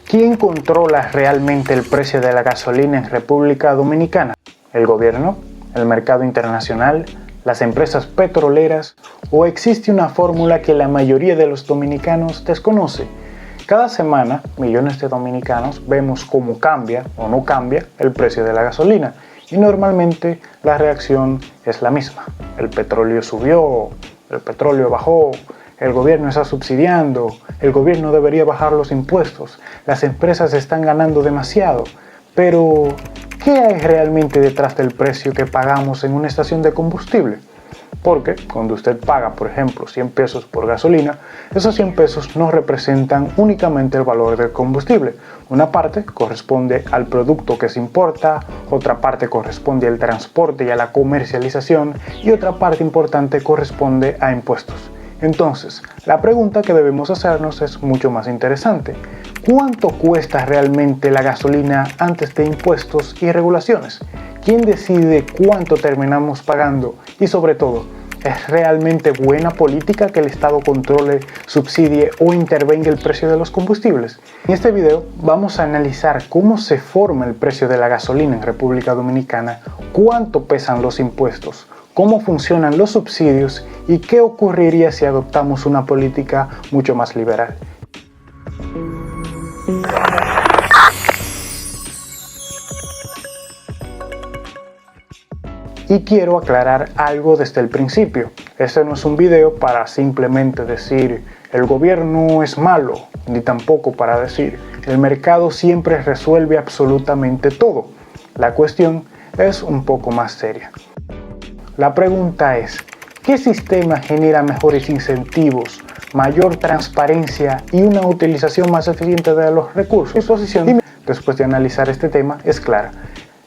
¿Quién controla realmente el precio de la gasolina en República Dominicana? ¿El gobierno? ¿El mercado internacional? ¿Las empresas petroleras? ¿O existe una fórmula que la mayoría de los dominicanos desconoce? Cada semana, millones de dominicanos vemos cómo cambia o no cambia el precio de la gasolina y normalmente la reacción es la misma. El petróleo subió, el petróleo bajó, el gobierno está subsidiando, el gobierno debería bajar los impuestos, las empresas están ganando demasiado. Pero, ¿qué hay realmente detrás del precio que pagamos en una estación de combustible? Porque cuando usted paga, por ejemplo, 100 pesos por gasolina, esos 100 pesos no representan únicamente el valor del combustible. Una parte corresponde al producto que se importa, otra parte corresponde al transporte y a la comercialización y otra parte importante corresponde a impuestos. Entonces, la pregunta que debemos hacernos es mucho más interesante. ¿Cuánto cuesta realmente la gasolina antes de impuestos y regulaciones? ¿Quién decide cuánto terminamos pagando? Y sobre todo, ¿es realmente buena política que el Estado controle, subsidie o intervenga el precio de los combustibles? En este video vamos a analizar cómo se forma el precio de la gasolina en República Dominicana, cuánto pesan los impuestos, cómo funcionan los subsidios y qué ocurriría si adoptamos una política mucho más liberal. Y quiero aclarar algo desde el principio. Este no es un video para simplemente decir el gobierno es malo, ni tampoco para decir el mercado siempre resuelve absolutamente todo. La cuestión es un poco más seria. La pregunta es, ¿qué sistema genera mejores incentivos, mayor transparencia y una utilización más eficiente de los recursos? Mi posición, después de analizar este tema, es clara.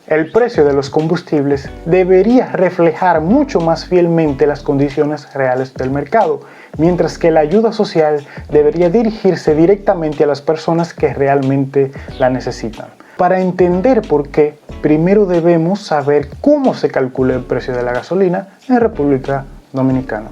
El precio de los combustibles debería reflejar mucho más fielmente las condiciones reales del mercado, mientras que la ayuda social debería dirigirse directamente a las personas que realmente la necesitan. Para entender por qué, primero debemos saber cómo se calcula el precio de la gasolina en República Dominicana.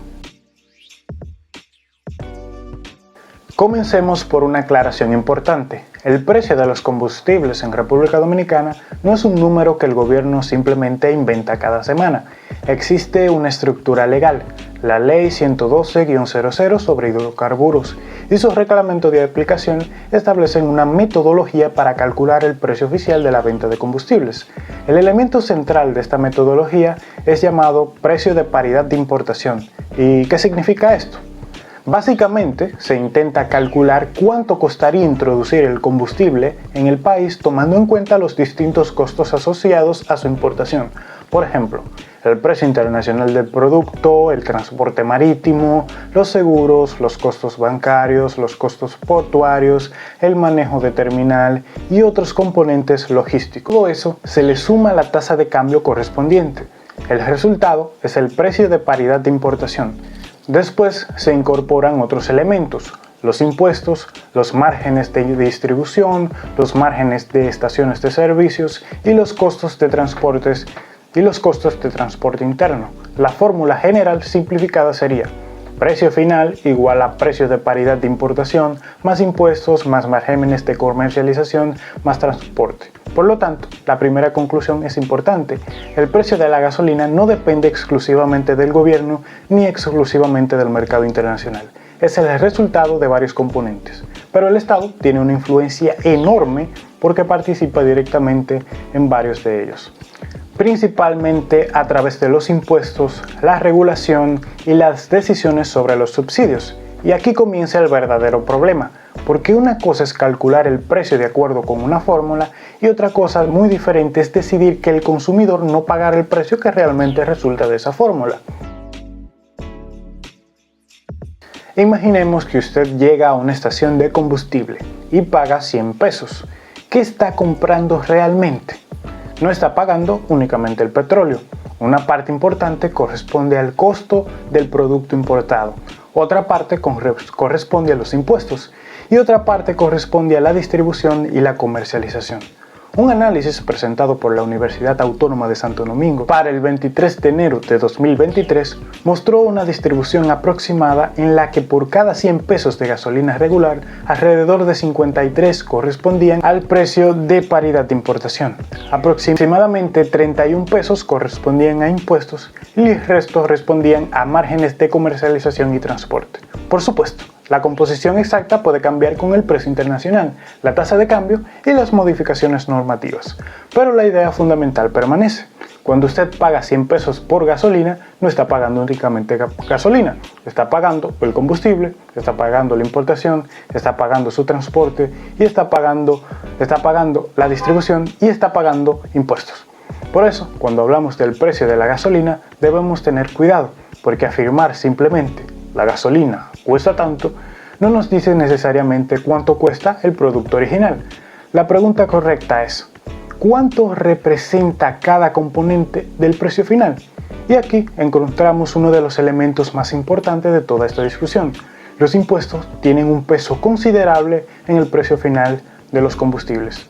Comencemos por una aclaración importante. El precio de los combustibles en República Dominicana no es un número que el gobierno simplemente inventa cada semana. Existe una estructura legal, la Ley 112-00 sobre hidrocarburos, y su reglamento de aplicación establecen una metodología para calcular el precio oficial de la venta de combustibles. El elemento central de esta metodología es llamado precio de paridad de importación. ¿Y qué significa esto? Básicamente, se intenta calcular cuánto costaría introducir el combustible en el país tomando en cuenta los distintos costos asociados a su importación. Por ejemplo, el precio internacional del producto, el transporte marítimo, los seguros, los costos bancarios, los costos portuarios, el manejo de terminal y otros componentes logísticos. Todo eso se le suma la tasa de cambio correspondiente. El resultado es el precio de paridad de importación. Después se incorporan otros elementos, los impuestos, los márgenes de distribución, los márgenes de estaciones de servicios y los costos de transporte interno. La fórmula general simplificada sería precio final igual a precio de paridad de importación más impuestos más márgenes de comercialización más transporte. Por lo tanto, la primera conclusión es importante. El precio de la gasolina no depende exclusivamente del gobierno ni exclusivamente del mercado internacional. Es el resultado de varios componentes. Pero el Estado tiene una influencia enorme porque participa directamente en varios de ellos. Principalmente a través de los impuestos, la regulación y las decisiones sobre los subsidios. Y aquí comienza el verdadero problema, porque una cosa es calcular el precio de acuerdo con una fórmula y otra cosa muy diferente es decidir que el consumidor no pagará el precio que realmente resulta de esa fórmula. Imaginemos que usted llega a una estación de combustible y paga 100 pesos. ¿Qué está comprando realmente? No está pagando únicamente el petróleo. Una parte importante corresponde al costo del producto importado. Otra parte corresponde a los impuestos y otra parte corresponde a la distribución y la comercialización. Un análisis presentado por la Universidad Autónoma de Santo Domingo para el 23 de enero de 2023 mostró una distribución aproximada en la que por cada 100 pesos de gasolina regular, alrededor de 53 correspondían al precio de paridad de importación. Aproximadamente 31 pesos correspondían a impuestos y el resto respondían a márgenes de comercialización y transporte. Por supuesto, la composición exacta puede cambiar con el precio internacional, la tasa de cambio y las modificaciones normativas, pero la idea fundamental permanece. Cuando usted paga 100 pesos por gasolina, no está pagando únicamente gasolina, está pagando el combustible, está pagando la importación, está pagando su transporte y está pagando la distribución y está pagando impuestos. Por eso, cuando hablamos del precio de la gasolina, debemos tener cuidado, porque afirmar simplemente la gasolina cuesta tanto no nos dice necesariamente cuánto cuesta el producto original. La pregunta correcta es: ¿cuánto representa cada componente del precio final? Y aquí encontramos uno de los elementos más importantes de toda esta discusión. Los impuestos tienen un peso considerable en el precio final de los combustibles.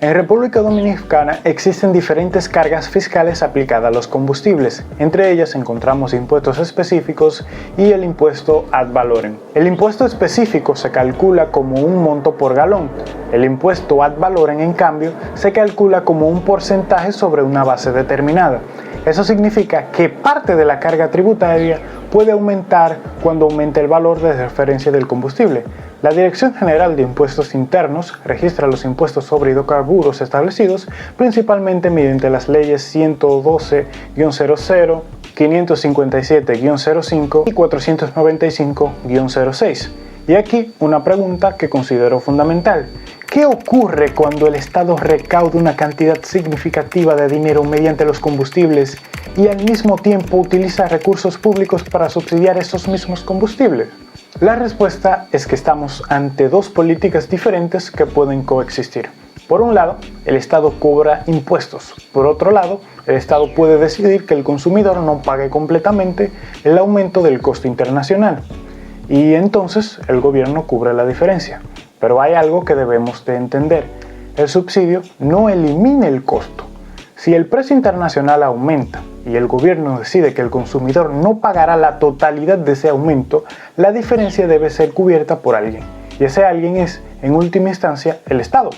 En República Dominicana existen diferentes cargas fiscales aplicadas a los combustibles. Entre ellas encontramos impuestos específicos y el impuesto ad valorem. El impuesto específico se calcula como un monto por galón. El impuesto ad valorem, en cambio, se calcula como un porcentaje sobre una base determinada. Eso significa que parte de la carga tributaria puede aumentar cuando aumente el valor de referencia del combustible. La Dirección General de Impuestos Internos registra los impuestos sobre hidrocarburos establecidos principalmente mediante las leyes 112-00, 557-05 y 495-06. Y aquí una pregunta que considero fundamental. ¿Qué ocurre cuando el Estado recauda una cantidad significativa de dinero mediante los combustibles y al mismo tiempo utiliza recursos públicos para subsidiar esos mismos combustibles? La respuesta es que estamos ante dos políticas diferentes que pueden coexistir. Por un lado, el Estado cobra impuestos. Por otro lado, el Estado puede decidir que el consumidor no pague completamente el aumento del costo internacional. Y entonces el gobierno cubre la diferencia. Pero hay algo que debemos de entender. El subsidio no elimina el costo. Si el precio internacional aumenta y el gobierno decide que el consumidor no pagará la totalidad de ese aumento, la diferencia debe ser cubierta por alguien. Y ese alguien es, en última instancia, el Estado.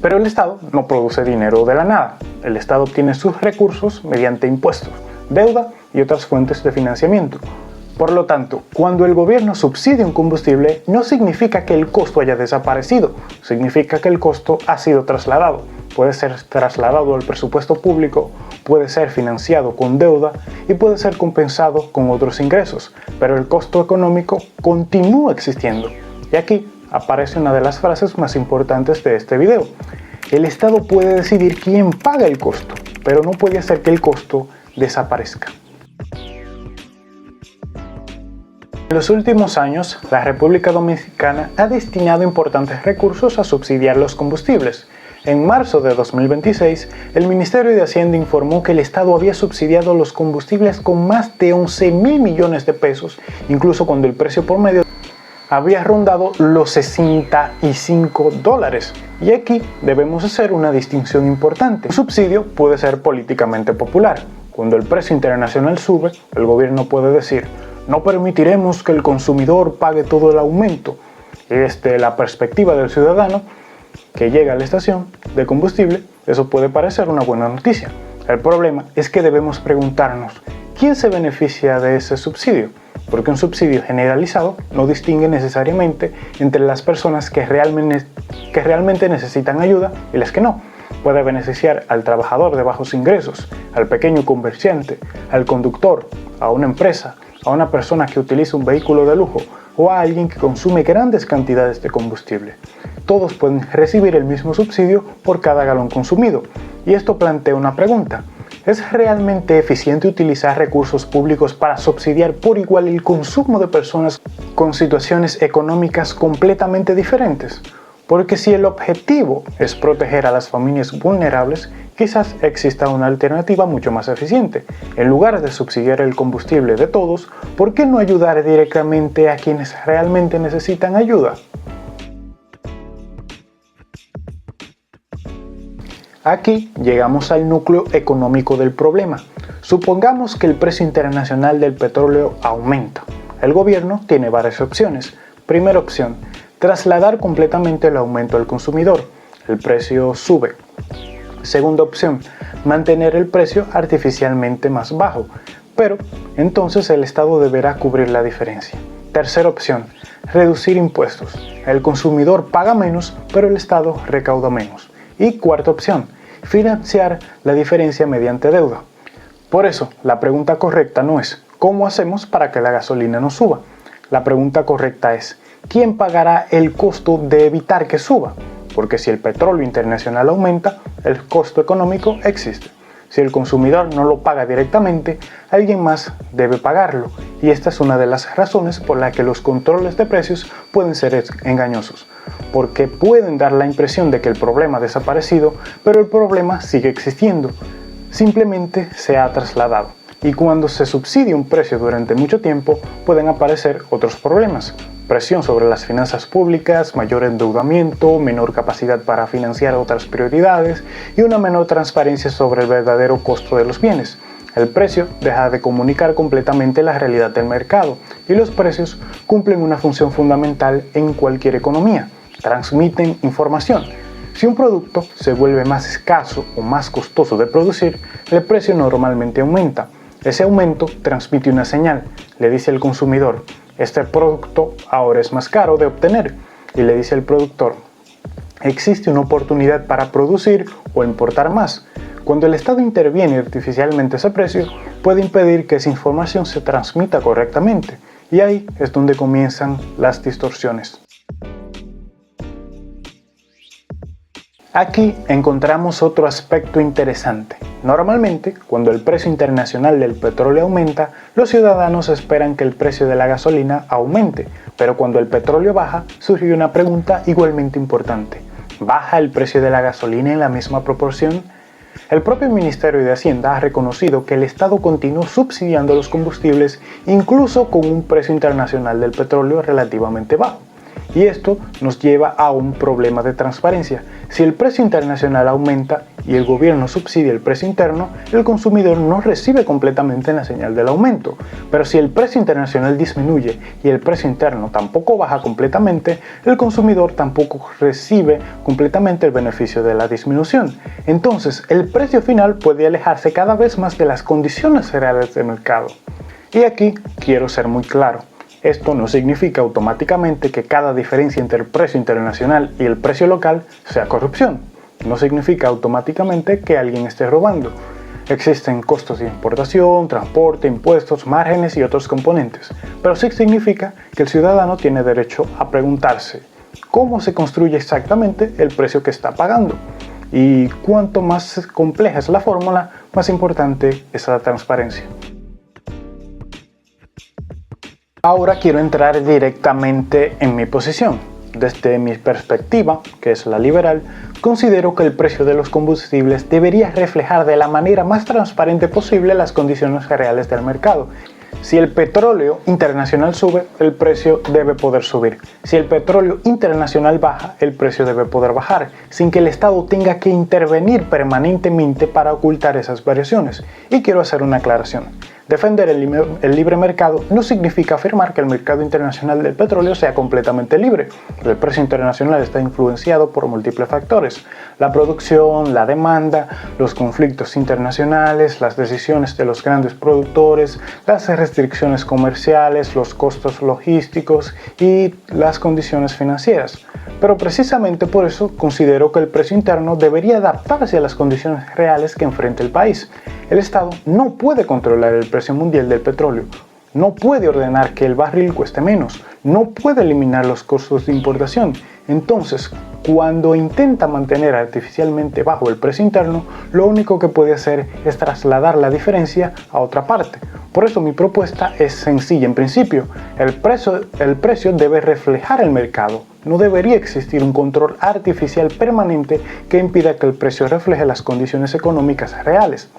Pero el Estado no produce dinero de la nada. El Estado obtiene sus recursos mediante impuestos, deuda y otras fuentes de financiamiento. Por lo tanto, cuando el gobierno subsidia un combustible, no significa que el costo haya desaparecido, significa que el costo ha sido trasladado. Puede ser trasladado al presupuesto público, puede ser financiado con deuda y puede ser compensado con otros ingresos, pero el costo económico continúa existiendo. Y aquí aparece una de las frases más importantes de este video. El Estado puede decidir quién paga el costo, pero no puede hacer que el costo desaparezca. En los últimos años, la República Dominicana ha destinado importantes recursos a subsidiar los combustibles. En marzo de 2026, el Ministerio de Hacienda informó que el Estado había subsidiado los combustibles con más de 11.000 millones de pesos, incluso cuando el precio promedio había rondado los $65. Y aquí debemos hacer una distinción importante. Un subsidio puede ser políticamente popular. Cuando el precio internacional sube, el gobierno puede decir: no permitiremos que el consumidor pague todo el aumento. Y desde la perspectiva del ciudadano que llega a la estación de combustible, eso puede parecer una buena noticia. El problema es que debemos preguntarnos: ¿quién se beneficia de ese subsidio? Porque un subsidio generalizado no distingue necesariamente entre las personas que realmente necesitan ayuda y las que no. Puede beneficiar al trabajador de bajos ingresos, al pequeño comerciante, al conductor, a una empresa, a una persona que utiliza un vehículo de lujo o a alguien que consume grandes cantidades de combustible. Todos pueden recibir el mismo subsidio por cada galón consumido. Y esto plantea una pregunta: ¿es realmente eficiente utilizar recursos públicos para subsidiar por igual el consumo de personas con situaciones económicas completamente diferentes? Porque si el objetivo es proteger a las familias vulnerables, quizás exista una alternativa mucho más eficiente. En lugar de subsidiar el combustible de todos, ¿por qué no ayudar directamente a quienes realmente necesitan ayuda? Aquí llegamos al núcleo económico del problema. Supongamos que el precio internacional del petróleo aumenta. El gobierno tiene varias opciones. Primera opción, trasladar completamente el aumento al consumidor. El precio sube. Segunda opción, mantener el precio artificialmente más bajo, pero entonces el Estado deberá cubrir la diferencia. Tercera opción, reducir impuestos. El consumidor paga menos, pero el Estado recauda menos. Y cuarta opción, financiar la diferencia mediante deuda. Por eso, la pregunta correcta no es ¿cómo hacemos para que la gasolina no suba? La pregunta correcta es ¿quién pagará el costo de evitar que suba? Porque si el petróleo internacional aumenta, el costo económico existe. Si el consumidor no lo paga directamente, alguien más debe pagarlo. Y esta es una de las razones por las que los controles de precios pueden ser engañosos. Porque pueden dar la impresión de que el problema ha desaparecido, pero el problema sigue existiendo. Simplemente se ha trasladado. Y cuando se subsidia un precio durante mucho tiempo, pueden aparecer otros problemas. Presión sobre las finanzas públicas, mayor endeudamiento, menor capacidad para financiar otras prioridades y una menor transparencia sobre el verdadero costo de los bienes. El precio deja de comunicar completamente la realidad del mercado y los precios cumplen una función fundamental en cualquier economía. Transmiten información. Si un producto se vuelve más escaso o más costoso de producir, el precio normalmente aumenta. Ese aumento transmite una señal, le dice al consumidor, este producto ahora es más caro de obtener, y le dice al productor, existe una oportunidad para producir o importar más. Cuando el Estado interviene artificialmente ese precio, puede impedir que esa información se transmita correctamente, y ahí es donde comienzan las distorsiones. Aquí encontramos otro aspecto interesante. Normalmente, cuando el precio internacional del petróleo aumenta, los ciudadanos esperan que el precio de la gasolina aumente, pero cuando el petróleo baja, surge una pregunta igualmente importante. ¿Baja el precio de la gasolina en la misma proporción? El propio Ministerio de Hacienda ha reconocido que el Estado continúa subsidiando los combustibles incluso con un precio internacional del petróleo relativamente bajo. Y esto nos lleva a un problema de transparencia. Si el precio internacional aumenta y el gobierno subsidia el precio interno, el consumidor no recibe completamente la señal del aumento. Pero si el precio internacional disminuye y el precio interno tampoco baja completamente, el consumidor tampoco recibe completamente el beneficio de la disminución. Entonces, el precio final puede alejarse cada vez más de las condiciones reales del mercado. Y aquí quiero ser muy claro. Esto no significa automáticamente que cada diferencia entre el precio internacional y el precio local sea corrupción. No significa automáticamente que alguien esté robando. Existen costos de importación, transporte, impuestos, márgenes y otros componentes. Pero sí significa que el ciudadano tiene derecho a preguntarse cómo se construye exactamente el precio que está pagando. Y cuanto más compleja es la fórmula, más importante es la transparencia. Ahora quiero entrar directamente en mi posición. Desde mi perspectiva, que es la liberal, considero que el precio de los combustibles debería reflejar de la manera más transparente posible las condiciones reales del mercado. Si el petróleo internacional sube, el precio debe poder subir. Si el petróleo internacional baja, el precio debe poder bajar, sin que el Estado tenga que intervenir permanentemente para ocultar esas variaciones. Y quiero hacer una aclaración. Defender el libre mercado no significa afirmar que el mercado internacional del petróleo sea completamente libre. El precio internacional está influenciado por múltiples factores: la producción, la demanda, los conflictos internacionales, las decisiones de los grandes productores, las restricciones comerciales, los costos logísticos y las condiciones financieras. Pero precisamente por eso considero que el precio interno debería adaptarse a las condiciones reales que enfrenta el país. El Estado no puede controlar el precio mundial del petróleo, no puede ordenar que el barril cueste menos, no puede eliminar los costos de importación. Entonces, cuando intenta mantener artificialmente bajo el precio interno, lo único que puede hacer es trasladar la diferencia a otra parte. Por eso mi propuesta es sencilla en principio. El precio debe reflejar el mercado. No debería existir un control artificial permanente que impida que el precio refleje las condiciones económicas reales.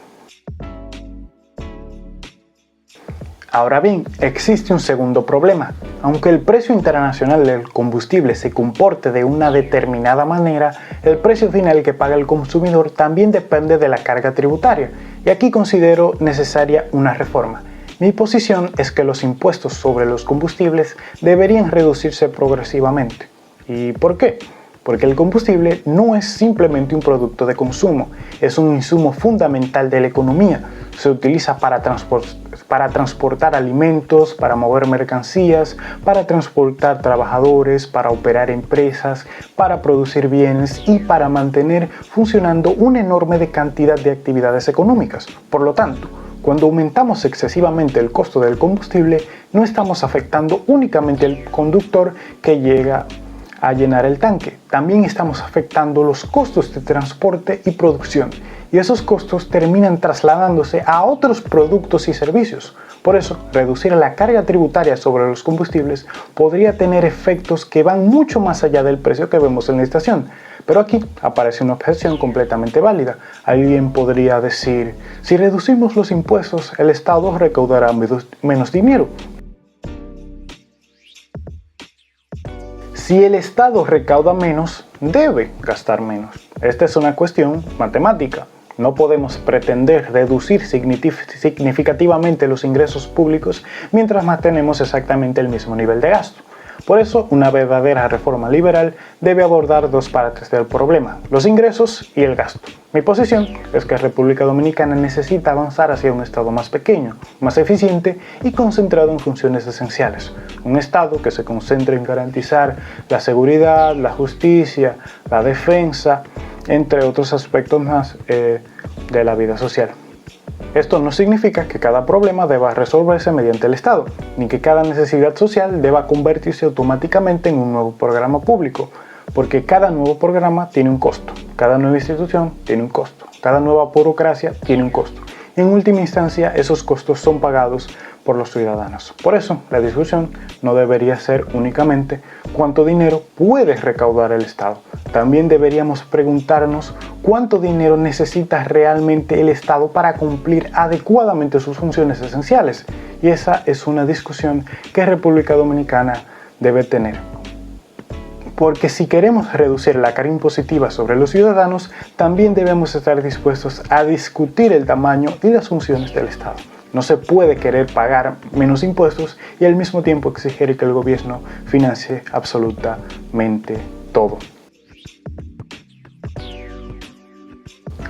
Ahora bien, existe un segundo problema. Aunque el precio internacional del combustible se comporte de una determinada manera, el precio final que paga el consumidor también depende de la carga tributaria, y aquí considero necesaria una reforma. Mi posición es que los impuestos sobre los combustibles deberían reducirse progresivamente. ¿Y por qué? Porque el combustible no es simplemente un producto de consumo, es un insumo fundamental de la economía. Se utiliza para transportar alimentos, para mover mercancías, para transportar trabajadores, para operar empresas, para producir bienes y para mantener funcionando una enorme cantidad de actividades económicas. Por lo tanto, cuando aumentamos excesivamente el costo del combustible, no estamos afectando únicamente al conductor que llega a llenar el tanque, también estamos afectando los costos de transporte y producción, y esos costos terminan trasladándose a otros productos y servicios. Por eso, reducir la carga tributaria sobre los combustibles podría tener efectos que van mucho más allá del precio que vemos en la estación. Pero aquí aparece una objeción completamente válida. Alguien podría decir, si reducimos los impuestos, el Estado recaudará menos dinero. Si el Estado recauda menos, debe gastar menos. Esta es una cuestión matemática. No podemos pretender reducir significativamente los ingresos públicos mientras mantenemos exactamente el mismo nivel de gasto. Por eso, una verdadera reforma liberal debe abordar dos partes del problema, los ingresos y el gasto. Mi posición es que República Dominicana necesita avanzar hacia un Estado más pequeño, más eficiente y concentrado en funciones esenciales. Un Estado que se concentre en garantizar la seguridad, la justicia, la defensa, entre otros aspectos más de la vida social. Esto no significa que cada problema deba resolverse mediante el Estado, ni que cada necesidad social deba convertirse automáticamente en un nuevo programa público, porque cada nuevo programa tiene un costo, cada nueva institución tiene un costo, cada nueva burocracia tiene un costo, y en última instancia esos costos son pagados por los ciudadanos. Por eso, la discusión no debería ser únicamente cuánto dinero puede recaudar el Estado. También deberíamos preguntarnos cuánto dinero necesita realmente el Estado para cumplir adecuadamente sus funciones esenciales. Y esa es una discusión que República Dominicana debe tener. Porque si queremos reducir la carga impositiva sobre los ciudadanos, también debemos estar dispuestos a discutir el tamaño y las funciones del Estado. No se puede querer pagar menos impuestos y al mismo tiempo exigir que el gobierno financie absolutamente todo.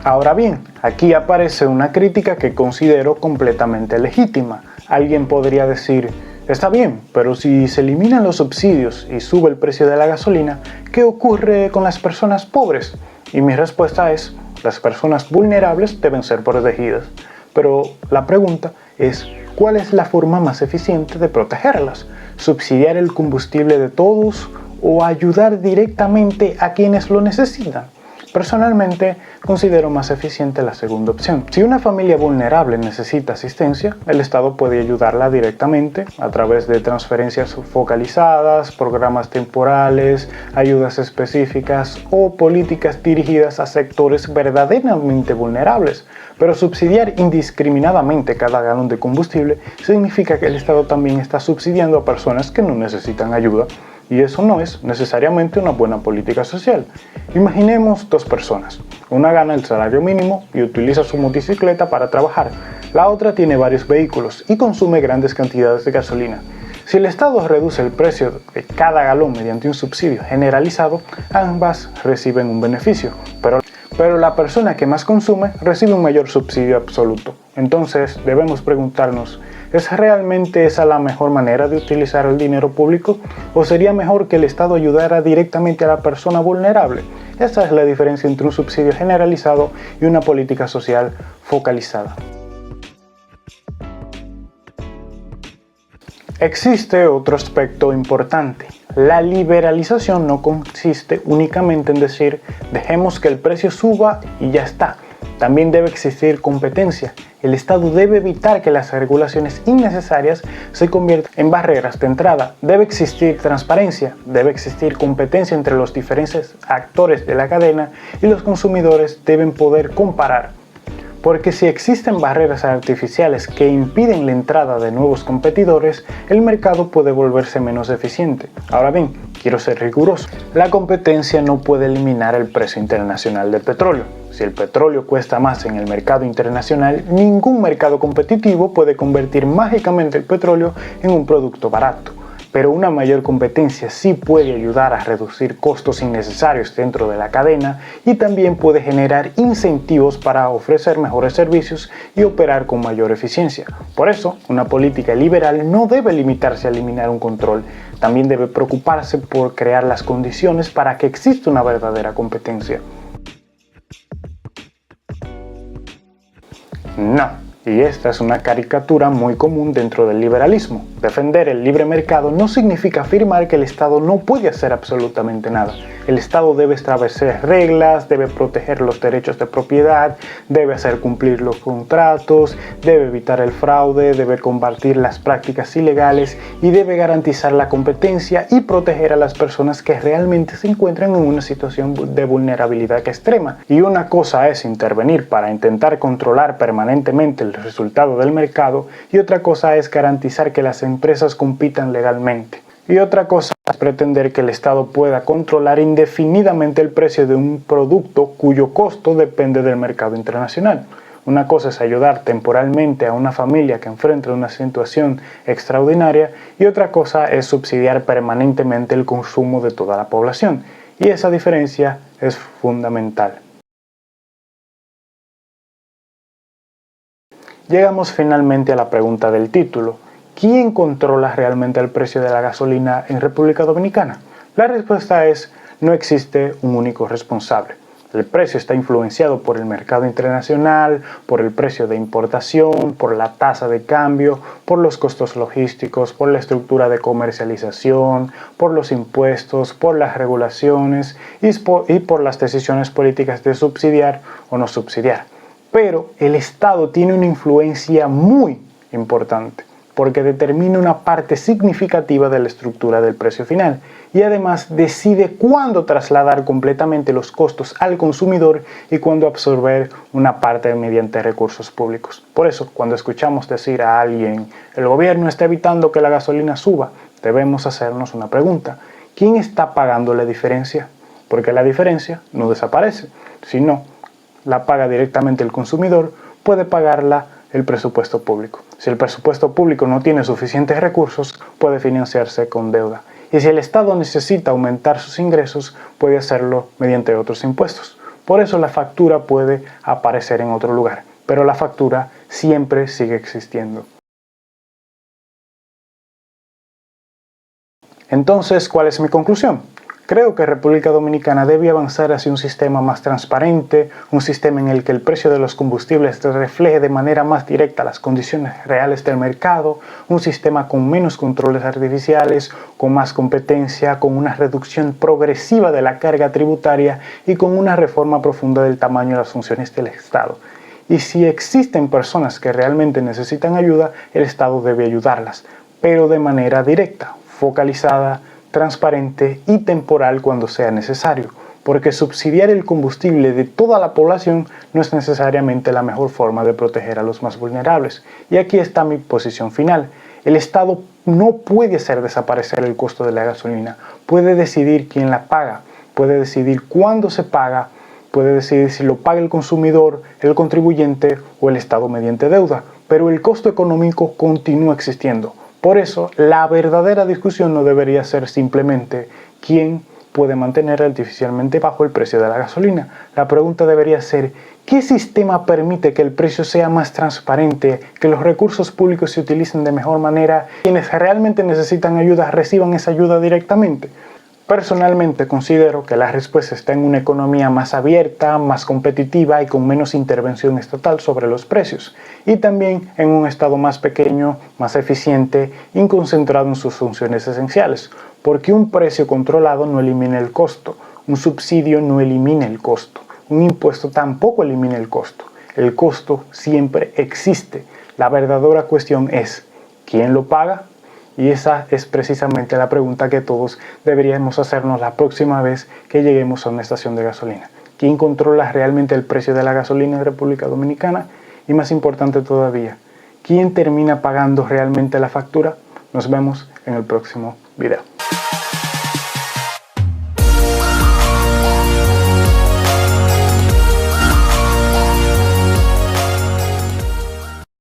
Ahora bien, aquí aparece una crítica que considero completamente legítima. Alguien podría decir, está bien, pero si se eliminan los subsidios y sube el precio de la gasolina, ¿qué ocurre con las personas pobres? Y mi respuesta es, las personas vulnerables deben ser protegidas. Pero la pregunta es, ¿cuál es la forma más eficiente de protegerlas? ¿Subsidiar el combustible de todos o ayudar directamente a quienes lo necesitan? Personalmente, considero más eficiente la segunda opción. Si una familia vulnerable necesita asistencia, el Estado puede ayudarla directamente a través de transferencias focalizadas, programas temporales, ayudas específicas o políticas dirigidas a sectores verdaderamente vulnerables. Pero subsidiar indiscriminadamente cada galón de combustible significa que el Estado también está subsidiando a personas que no necesitan ayuda. Y eso no es necesariamente una buena política social. Imaginemos dos personas. Una gana el salario mínimo y utiliza su motocicleta para trabajar. La otra tiene varios vehículos y consume grandes cantidades de gasolina. Si el Estado reduce el precio de cada galón mediante un subsidio generalizado, ambas reciben un beneficio. Pero la persona que más consume recibe un mayor subsidio absoluto. Entonces debemos preguntarnos, ¿es realmente esa la mejor manera de utilizar el dinero público? ¿O sería mejor que el Estado ayudara directamente a la persona vulnerable? Esa es la diferencia entre un subsidio generalizado y una política social focalizada. Existe otro aspecto importante. La liberalización no consiste únicamente en decir, dejemos que el precio suba y ya está. También debe existir competencia. El Estado debe evitar que las regulaciones innecesarias se conviertan en barreras de entrada. Debe existir transparencia, debe existir competencia entre los diferentes actores de la cadena y los consumidores deben poder comparar. porque si existen barreras artificiales que impiden la entrada de nuevos competidores, el mercado puede volverse menos eficiente. Ahora bien, quiero ser riguroso. La competencia no puede eliminar el precio internacional del petróleo. Si el petróleo cuesta más en el mercado internacional, ningún mercado competitivo puede convertir mágicamente el petróleo en un producto barato. Pero una mayor competencia sí puede ayudar a reducir costos innecesarios dentro de la cadena y también puede generar incentivos para ofrecer mejores servicios y operar con mayor eficiencia. Por eso, una política liberal no debe limitarse a eliminar un control, también debe preocuparse por crear las condiciones para que exista una verdadera competencia. No. Y esta es una caricatura muy común dentro del liberalismo. Defender el libre mercado no significa afirmar que el Estado no puede hacer absolutamente nada. El Estado debe establecer reglas, debe proteger los derechos de propiedad, debe hacer cumplir los contratos, debe evitar el fraude, debe combatir las prácticas ilegales y debe garantizar la competencia y proteger a las personas que realmente se encuentran en una situación de vulnerabilidad extrema. Y una cosa es intervenir para intentar controlar permanentemente el resultado del mercado y otra cosa es garantizar que las empresas compitan legalmente. Y otra cosa es pretender que el Estado pueda controlar indefinidamente el precio de un producto cuyo costo depende del mercado internacional. Una cosa es ayudar temporalmente a una familia que enfrenta una situación extraordinaria y otra cosa es subsidiar permanentemente el consumo de toda la población. Y esa diferencia es fundamental. Llegamos finalmente a la pregunta del título. ¿Quién controla realmente el precio de la gasolina en República Dominicana? La respuesta es: no existe un único responsable. El precio está influenciado por el mercado internacional, por el precio de importación, por la tasa de cambio, por los costos logísticos, por la estructura de comercialización, por los impuestos, por las regulaciones y por las decisiones políticas de subsidiar o no subsidiar. Pero el Estado tiene una influencia muy importante, porque determina una parte significativa de la estructura del precio final y además decide cuándo trasladar completamente los costos al consumidor y cuándo absorber una parte mediante recursos públicos. Por eso, cuando escuchamos decir a alguien, el gobierno está evitando que la gasolina suba, debemos hacernos una pregunta: ¿quién está pagando la diferencia? Porque la diferencia no desaparece, sino la paga directamente el consumidor, puede pagarla el presupuesto público. Si el presupuesto público no tiene suficientes recursos, puede financiarse con deuda. Y si el Estado necesita aumentar sus ingresos, puede hacerlo mediante otros impuestos. Por eso la factura puede aparecer en otro lugar, pero la factura siempre sigue existiendo. Entonces, ¿cuál es mi conclusión? Creo que República Dominicana debe avanzar hacia un sistema más transparente, un sistema en el que el precio de los combustibles refleje de manera más directa las condiciones reales del mercado, un sistema con menos controles artificiales, con más competencia, con una reducción progresiva de la carga tributaria y con una reforma profunda del tamaño de las funciones del Estado. Y si existen personas que realmente necesitan ayuda, el Estado debe ayudarlas, pero de manera directa, focalizada, transparente y temporal cuando sea necesario, porque subsidiar el combustible de toda la población no es necesariamente la mejor forma de proteger a los más vulnerables. Y aquí está mi posición final. El Estado no puede hacer desaparecer el costo de la gasolina, puede decidir quién la paga, puede decidir cuándo se paga, puede decidir si lo paga el consumidor, el contribuyente o el Estado mediante deuda, pero el costo económico continúa existiendo. Por eso, la verdadera discusión no debería ser simplemente quién puede mantener artificialmente bajo el precio de la gasolina. La pregunta debería ser: ¿qué sistema permite que el precio sea más transparente, que los recursos públicos se utilicen de mejor manera, quienes realmente necesitan ayuda reciban esa ayuda directamente? Personalmente considero que la respuesta está en una economía más abierta, más competitiva y con menos intervención estatal sobre los precios, y también en un Estado más pequeño, más eficiente y concentrado en sus funciones esenciales, porque un precio controlado no elimina el costo, un subsidio no elimina el costo, un impuesto tampoco elimina el costo. El costo siempre existe. La verdadera cuestión es: ¿quién lo paga? Y esa es precisamente la pregunta que todos deberíamos hacernos la próxima vez que lleguemos a una estación de gasolina. ¿Quién controla realmente el precio de la gasolina en República Dominicana? Y más importante todavía, ¿quién termina pagando realmente la factura? Nos vemos en el próximo video.